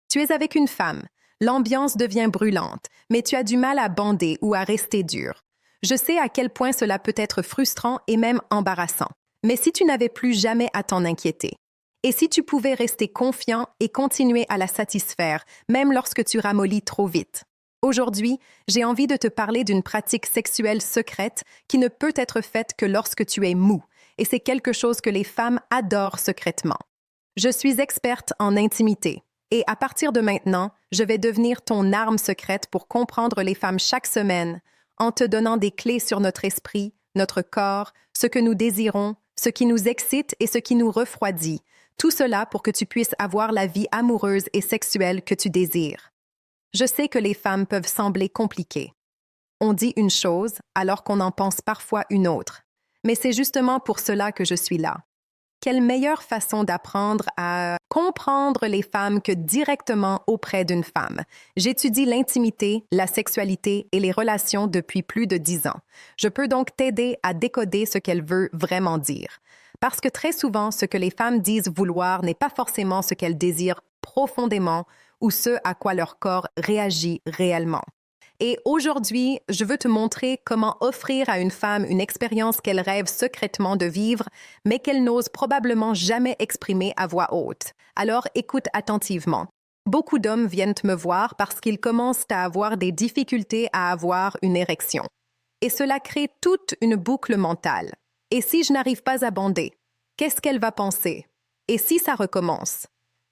Tu es avec une femme. L'ambiance devient brûlante, mais tu as du mal à bander ou à rester dur. Je sais à quel point cela peut être frustrant et même embarrassant. Mais si tu n'avais plus jamais à t'en inquiéter, et si tu pouvais rester confiant et continuer à la satisfaire, même lorsque tu ramollis trop vite. Aujourd'hui, j'ai envie de te parler d'une pratique sexuelle secrète qui ne peut être faite que lorsque tu es mou, et c'est quelque chose que les femmes adorent secrètement. Je suis experte en intimité, et à partir de maintenant, je vais devenir ton arme secrète pour comprendre les femmes chaque semaine, en te donnant des clés sur notre esprit, notre corps, ce que nous désirons, ce qui nous excite et ce qui nous refroidit. Tout cela pour que tu puisses avoir la vie amoureuse et sexuelle que tu désires. Je sais que les femmes peuvent sembler compliquées. On dit une chose alors qu'on en pense parfois une autre. Mais c'est justement pour cela que je suis là. Quelle meilleure façon d'apprendre à comprendre les femmes que directement auprès d'une femme? J'étudie l'intimité, la sexualité et les relations depuis plus de 10 ans. Je peux donc t'aider à décoder ce qu'elle veut vraiment dire. Parce que très souvent, ce que les femmes disent vouloir n'est pas forcément ce qu'elles désirent profondément ou ce à quoi leur corps réagit réellement. Et aujourd'hui, je veux te montrer comment offrir à une femme une expérience qu'elle rêve secrètement de vivre, mais qu'elle n'ose probablement jamais exprimer à voix haute. Alors écoute attentivement. Beaucoup d'hommes viennent me voir parce qu'ils commencent à avoir des difficultés à avoir une érection. Et cela crée toute une boucle mentale. Et si je n'arrive pas à bander, qu'est-ce qu'elle va penser? Et si ça recommence?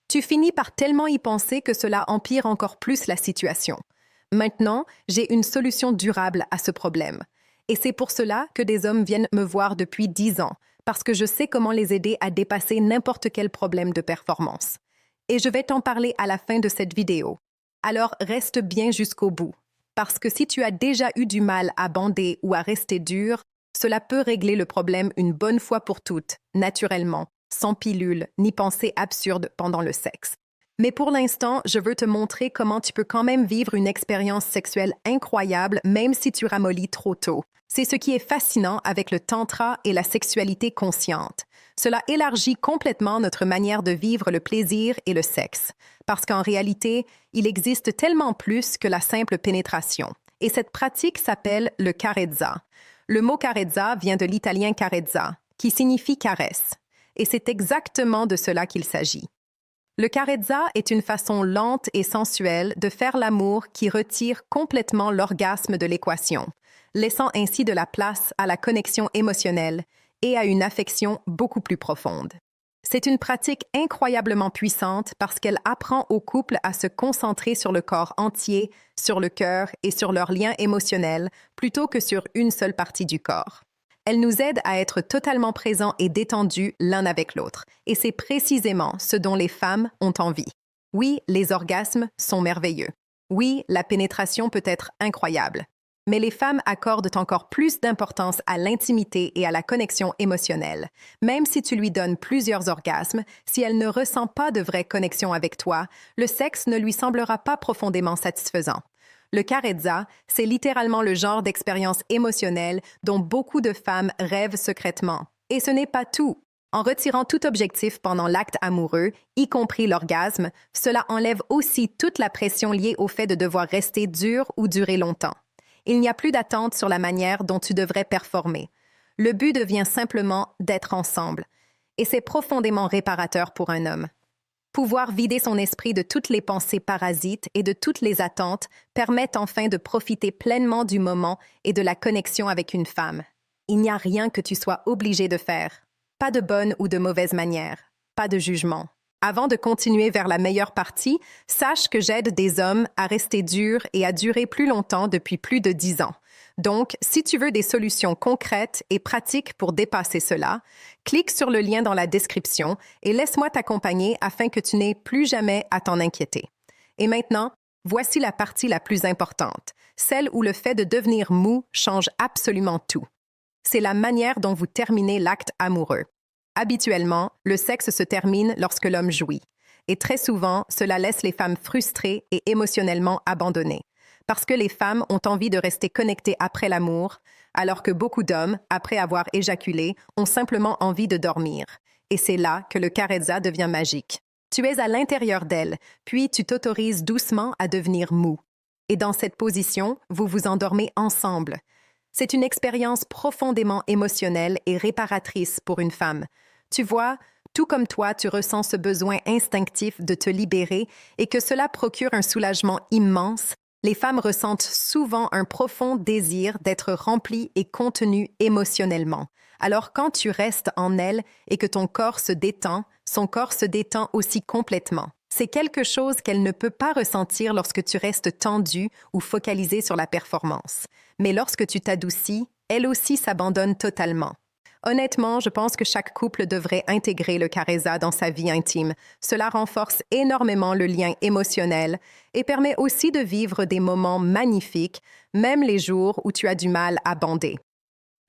Tu finis par tellement y penser que cela empire encore plus la situation. Maintenant, j'ai une solution durable à ce problème. Et c'est pour cela que des hommes viennent me voir depuis 10 ans, parce que je sais comment les aider à dépasser n'importe quel problème de performance. Et je vais t'en parler à la fin de cette vidéo. Alors reste bien jusqu'au bout, parce que si tu as déjà eu du mal à bander ou à rester dur, cela peut régler le problème une bonne fois pour toutes, naturellement, sans pilule ni pensée absurde pendant le sexe. Mais pour l'instant, je veux te montrer comment tu peux quand même vivre une expérience sexuelle incroyable même si tu ramollis trop tôt. C'est ce qui est fascinant avec le tantra et la sexualité consciente. Cela élargit complètement notre manière de vivre le plaisir et le sexe. Parce qu'en réalité, il existe tellement plus que la simple pénétration. Et cette pratique s'appelle le carezza. Le mot carezza vient de l'italien carezza, qui signifie caresse. Et c'est exactement de cela qu'il s'agit. Le carezza est une façon lente et sensuelle de faire l'amour qui retire complètement l'orgasme de l'équation, laissant ainsi de la place à la connexion émotionnelle et à une affection beaucoup plus profonde. C'est une pratique incroyablement puissante parce qu'elle apprend aux couples à se concentrer sur le corps entier, sur le cœur et sur leurs liens émotionnels plutôt que sur une seule partie du corps. Elle nous aide à être totalement présents et détendus l'un avec l'autre. Et c'est précisément ce dont les femmes ont envie. Oui, les orgasmes sont merveilleux. Oui, la pénétration peut être incroyable. Mais les femmes accordent encore plus d'importance à l'intimité et à la connexion émotionnelle. Même si tu lui donnes plusieurs orgasmes, si elle ne ressent pas de vraie connexion avec toi, le sexe ne lui semblera pas profondément satisfaisant. Le carezza, c'est littéralement le genre d'expérience émotionnelle dont beaucoup de femmes rêvent secrètement. Et ce n'est pas tout. En retirant tout objectif pendant l'acte amoureux, y compris l'orgasme, cela enlève aussi toute la pression liée au fait de devoir rester dur ou durer longtemps. Il n'y a plus d'attente sur la manière dont tu devrais performer. Le but devient simplement d'être ensemble. Et c'est profondément réparateur pour un homme. Pouvoir vider son esprit de toutes les pensées parasites et de toutes les attentes permet enfin de profiter pleinement du moment et de la connexion avec une femme. Il n'y a rien que tu sois obligé de faire. Pas de bonne ou de mauvaise manière. Pas de jugement. Avant de continuer vers la meilleure partie, sache que j'aide des hommes à rester durs et à durer plus longtemps depuis plus de 10 ans. Donc, si tu veux des solutions concrètes et pratiques pour dépasser cela, clique sur le lien dans la description et laisse-moi t'accompagner afin que tu n'aies plus jamais à t'en inquiéter. Et maintenant, voici la partie la plus importante, celle où le fait de devenir mou change absolument tout. C'est la manière dont vous terminez l'acte amoureux. Habituellement, le sexe se termine lorsque l'homme jouit. Et très souvent, cela laisse les femmes frustrées et émotionnellement abandonnées. Parce que les femmes ont envie de rester connectées après l'amour, alors que beaucoup d'hommes, après avoir éjaculé, ont simplement envie de dormir. Et c'est là que le carezza devient magique. Tu es à l'intérieur d'elle, puis tu t'autorises doucement à devenir mou. Et dans cette position, vous vous endormez ensemble. C'est une expérience profondément émotionnelle et réparatrice pour une femme. Tu vois, tout comme toi, tu ressens ce besoin instinctif de te libérer et que cela procure un soulagement immense. Les femmes ressentent souvent un profond désir d'être remplies et contenues émotionnellement. Alors quand tu restes en elles et que ton corps se détend, son corps se détend aussi complètement. C'est quelque chose qu'elle ne peut pas ressentir lorsque tu restes tendu ou focalisé sur la performance. Mais lorsque tu t'adoucis, elle aussi s'abandonne totalement. Honnêtement, je pense que chaque couple devrait intégrer le Careza dans sa vie intime. Cela renforce énormément le lien émotionnel et permet aussi de vivre des moments magnifiques, même les jours où tu as du mal à bander.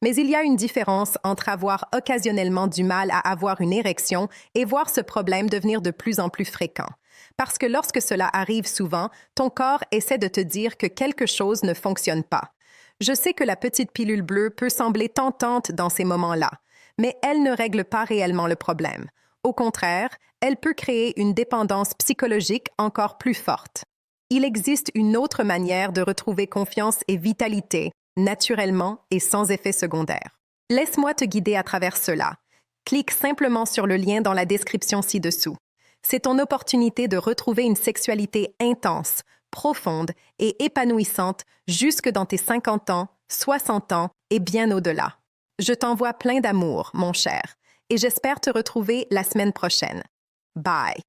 Mais il y a une différence entre avoir occasionnellement du mal à avoir une érection et voir ce problème devenir de plus en plus fréquent. Parce que lorsque cela arrive souvent, ton corps essaie de te dire que quelque chose ne fonctionne pas. Je sais que la petite pilule bleue peut sembler tentante dans ces moments-là, mais elle ne règle pas réellement le problème. Au contraire, elle peut créer une dépendance psychologique encore plus forte. Il existe une autre manière de retrouver confiance et vitalité, naturellement et sans effet secondaire. Laisse-moi te guider à travers cela. Clique simplement sur le lien dans la description ci-dessous. C'est ton opportunité de retrouver une sexualité intense, profonde et épanouissante jusque dans tes 50 ans, 60 ans et bien au-delà. Je t'envoie plein d'amour, mon cher, et j'espère te retrouver la semaine prochaine. Bye!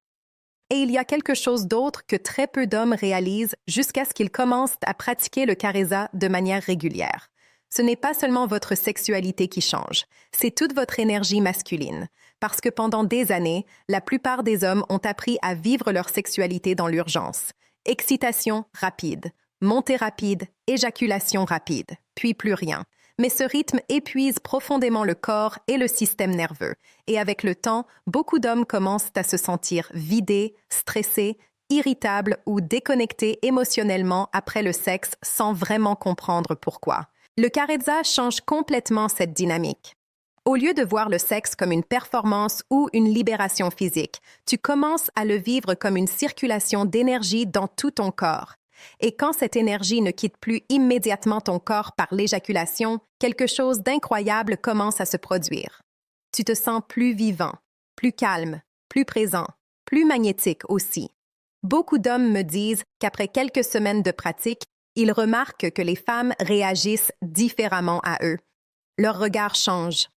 Et il y a quelque chose d'autre que très peu d'hommes réalisent jusqu'à ce qu'ils commencent à pratiquer le Careza de manière régulière. Ce n'est pas seulement votre sexualité qui change, c'est toute votre énergie masculine. Parce que pendant des années, la plupart des hommes ont appris à vivre leur sexualité dans l'urgence. Excitation rapide, montée rapide, éjaculation rapide, puis plus rien. Mais ce rythme épuise profondément le corps et le système nerveux. Et avec le temps, beaucoup d'hommes commencent à se sentir vidés, stressés, irritables ou déconnectés émotionnellement après le sexe sans vraiment comprendre pourquoi. Le Careza change complètement cette dynamique. Au lieu de voir le sexe comme une performance ou une libération physique, tu commences à le vivre comme une circulation d'énergie dans tout ton corps. Et quand cette énergie ne quitte plus immédiatement ton corps par l'éjaculation, quelque chose d'incroyable commence à se produire. Tu te sens plus vivant, plus calme, plus présent, plus magnétique aussi. Beaucoup d'hommes me disent qu'après quelques semaines de pratique, ils remarquent que les femmes réagissent différemment à eux. Leur regard change,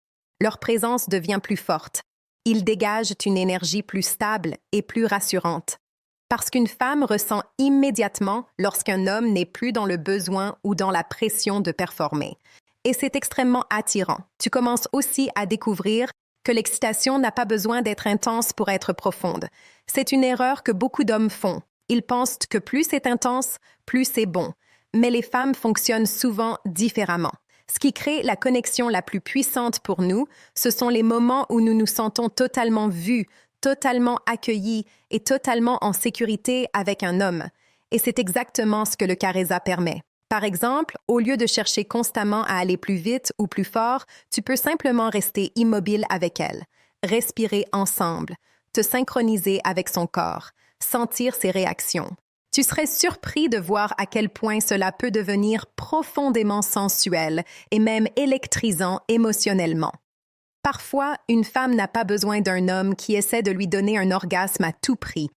leur présence devient plus forte. Ils dégagent une énergie plus stable et plus rassurante. Parce qu'une femme ressent immédiatement lorsqu'un homme n'est plus dans le besoin ou dans la pression de performer. Et c'est extrêmement attirant. Tu commences aussi à découvrir que l'excitation n'a pas besoin d'être intense pour être profonde. C'est une erreur que beaucoup d'hommes font. Ils pensent que plus c'est intense, plus c'est bon. Mais les femmes fonctionnent souvent différemment. Ce qui crée la connexion la plus puissante pour nous, ce sont les moments où nous nous sentons totalement vus, totalement accueillis et totalement en sécurité avec un homme. Et c'est exactement ce que le Careza permet. Par exemple, au lieu de chercher constamment à aller plus vite ou plus fort, tu peux simplement rester immobile avec elle, respirer ensemble, te synchroniser avec son corps, sentir ses réactions. Tu serais surpris de voir à quel point cela peut devenir profondément sensuel et même électrisant émotionnellement. Parfois, une femme n'a pas besoin d'un homme qui essaie de lui donner un orgasme à tout prix.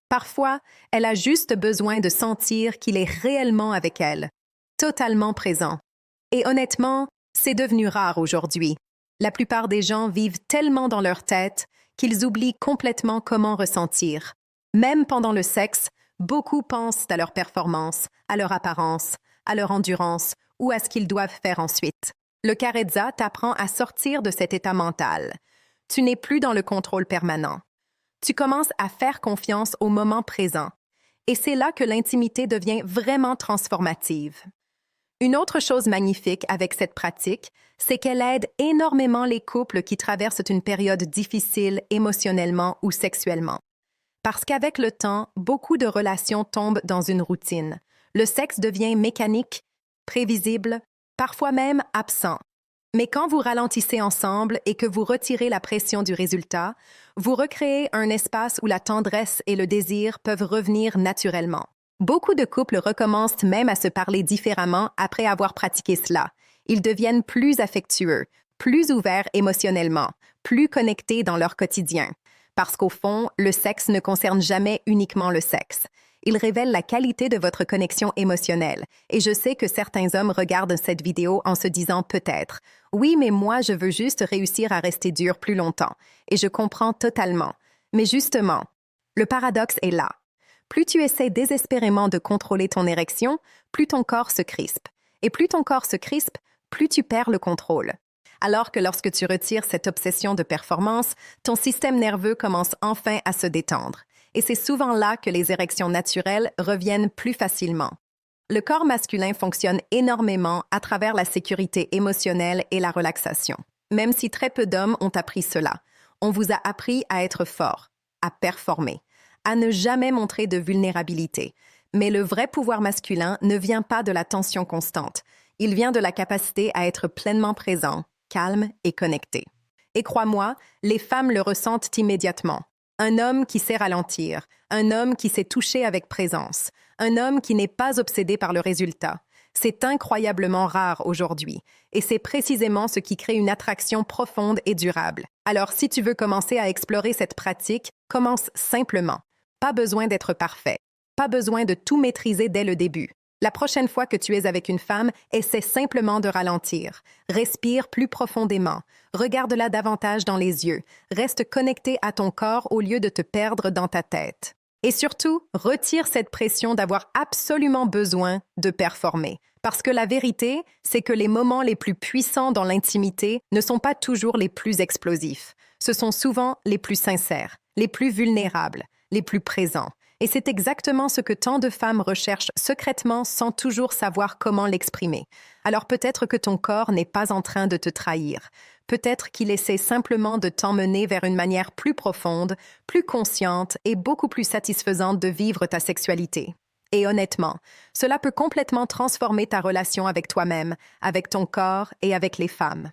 Parfois, elle a juste besoin de sentir qu'il est réellement avec elle, totalement présent. Et honnêtement, c'est devenu rare aujourd'hui. La plupart des gens vivent tellement dans leur tête qu'ils oublient complètement comment ressentir. Même pendant le sexe, beaucoup pensent à leur performance, à leur apparence, à leur endurance ou à ce qu'ils doivent faire ensuite. Le Careza t'apprend à sortir de cet état mental. Tu n'es plus dans le contrôle permanent. Tu commences à faire confiance au moment présent. Et c'est là que l'intimité devient vraiment transformative. Une autre chose magnifique avec cette pratique, c'est qu'elle aide énormément les couples qui traversent une période difficile émotionnellement ou sexuellement. Parce qu'avec le temps, beaucoup de relations tombent dans une routine. Le sexe devient mécanique, prévisible, parfois même absent. Mais quand vous ralentissez ensemble et que vous retirez la pression du résultat, vous recréez un espace où la tendresse et le désir peuvent revenir naturellement. Beaucoup de couples recommencent même à se parler différemment après avoir pratiqué cela. Ils deviennent plus affectueux, plus ouverts émotionnellement, plus connectés dans leur quotidien. Parce qu'au fond, le sexe ne concerne jamais uniquement le sexe. Il révèle la qualité de votre connexion émotionnelle. Et je sais que certains hommes regardent cette vidéo en se disant peut-être « Oui, mais moi, je veux juste réussir à rester dur plus longtemps. » Et je comprends totalement. Mais justement, le paradoxe est là. Plus tu essaies désespérément de contrôler ton érection, plus ton corps se crispe. Et plus ton corps se crispe, plus tu perds le contrôle. Alors que lorsque tu retires cette obsession de performance, ton système nerveux commence enfin à se détendre. Et c'est souvent là que les érections naturelles reviennent plus facilement. Le corps masculin fonctionne énormément à travers la sécurité émotionnelle et la relaxation. Même si très peu d'hommes ont appris cela, on vous a appris à être fort, à performer, à ne jamais montrer de vulnérabilité. Mais le vrai pouvoir masculin ne vient pas de la tension constante. Il vient de la capacité à être pleinement présent, calme et connecté. Et crois-moi, les femmes le ressentent immédiatement. Un homme qui sait ralentir, un homme qui sait toucher avec présence, un homme qui n'est pas obsédé par le résultat. C'est incroyablement rare aujourd'hui, et c'est précisément ce qui crée une attraction profonde et durable. Alors, si tu veux commencer à explorer cette pratique, commence simplement. Pas besoin d'être parfait, pas besoin de tout maîtriser dès le début. La prochaine fois que tu es avec une femme, essaie simplement de ralentir. Respire plus profondément. Regarde-la davantage dans les yeux. Reste connecté à ton corps au lieu de te perdre dans ta tête. Et surtout, retire cette pression d'avoir absolument besoin de performer. Parce que la vérité, c'est que les moments les plus puissants dans l'intimité ne sont pas toujours les plus explosifs. Ce sont souvent les plus sincères, les plus vulnérables, les plus présents. Et c'est exactement ce que tant de femmes recherchent secrètement sans toujours savoir comment l'exprimer. Alors peut-être que ton corps n'est pas en train de te trahir. Peut-être qu'il essaie simplement de t'emmener vers une manière plus profonde, plus consciente et beaucoup plus satisfaisante de vivre ta sexualité. Et honnêtement, cela peut complètement transformer ta relation avec toi-même, avec ton corps et avec les femmes.